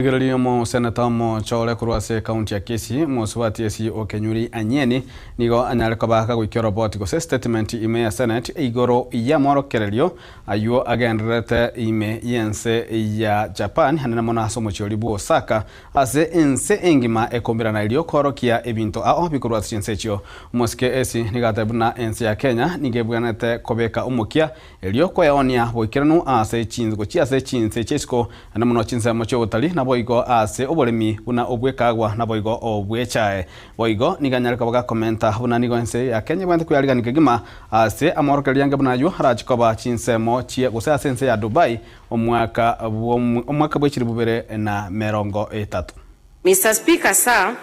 Gerali mo senata mo chole kurwase county ya Kisii mo Sen Essy Okenyuri anyeni nigo anyaleko baka gwikio robot go statement ime ya Senate igoro ya moro kerelio ayo agendrete ime yense ya Japan hanena mona asomo cholibu Osaka ase ense engima ekombira na ilio korokia ebinto a obikurwase chinsecho moske Essy nigatebuna ense ya Kenya nigebwanete kobeka umukia elio koyaonia boikiranu ase chinzgo chiase chinse chesko na mono chinse mocho utali na boigo ase oboremi una obwekagwa na boigo obwechae boigo niganyaleka baga komenta buna nigo ense ya Kenya bwante kuyarigani kegima ase amorokeria nge buna yo harachikoba chinsemo chie gose sense ya Dubai omwaka bwechiri bubere na merongo etatu. Mr. Speaker, sir,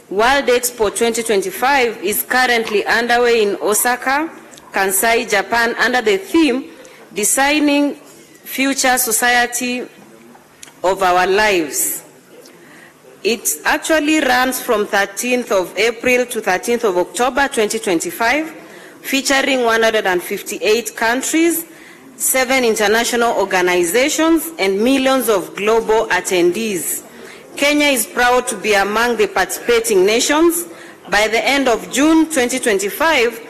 World Expo 2025 is currently underway in Osaka, Kansai, Japan under the theme Designing Future Society of Our Lives. It actually runs from 13th of April to 13th of October 2025, featuring 158 countries, 7 international organizations, and millions of global attendees. Kenya is proud to be among the participating nations. By the end of June 2025,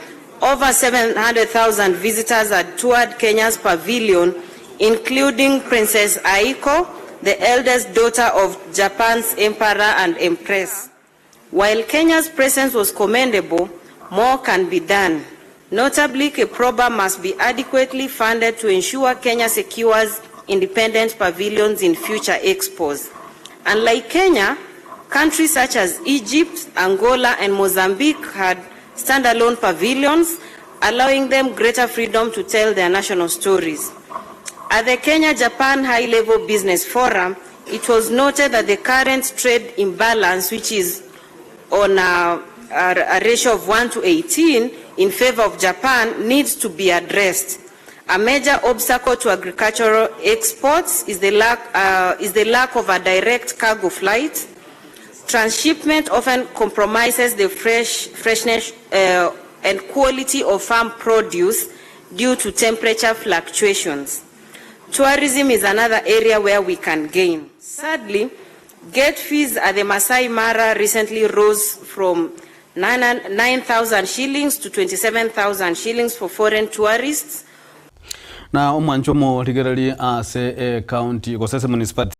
over 700,000 visitors had toured Kenya's pavilion, including Princess Aiko, the eldest daughter of Japan's Emperor and Empress. While Kenya's presence was commendable, more can be done. Notably, Keproba must be adequately funded to ensure Kenya secures independent pavilions in future expos. Unlike Kenya, countries such as Egypt, Angola, and Mozambique had standalone pavilions, allowing them greater freedom to tell their national stories. At the Kenya-Japan High-Level Business Forum, it was noted that the current trade imbalance, which is on a ratio of 1:18 in favor of Japan, needs to be addressed. A major obstacle to agricultural exports is the lack of a direct cargo flight. Transshipment often compromises the freshness and quality of farm produce due to temperature fluctuations. Tourism is another area where we can gain. Sadly, gate fees at the Masai Mara recently rose from 9,000 shillings to 27,000 shillings for foreign tourists. Na umanchomo ligerali ase county gosese municipality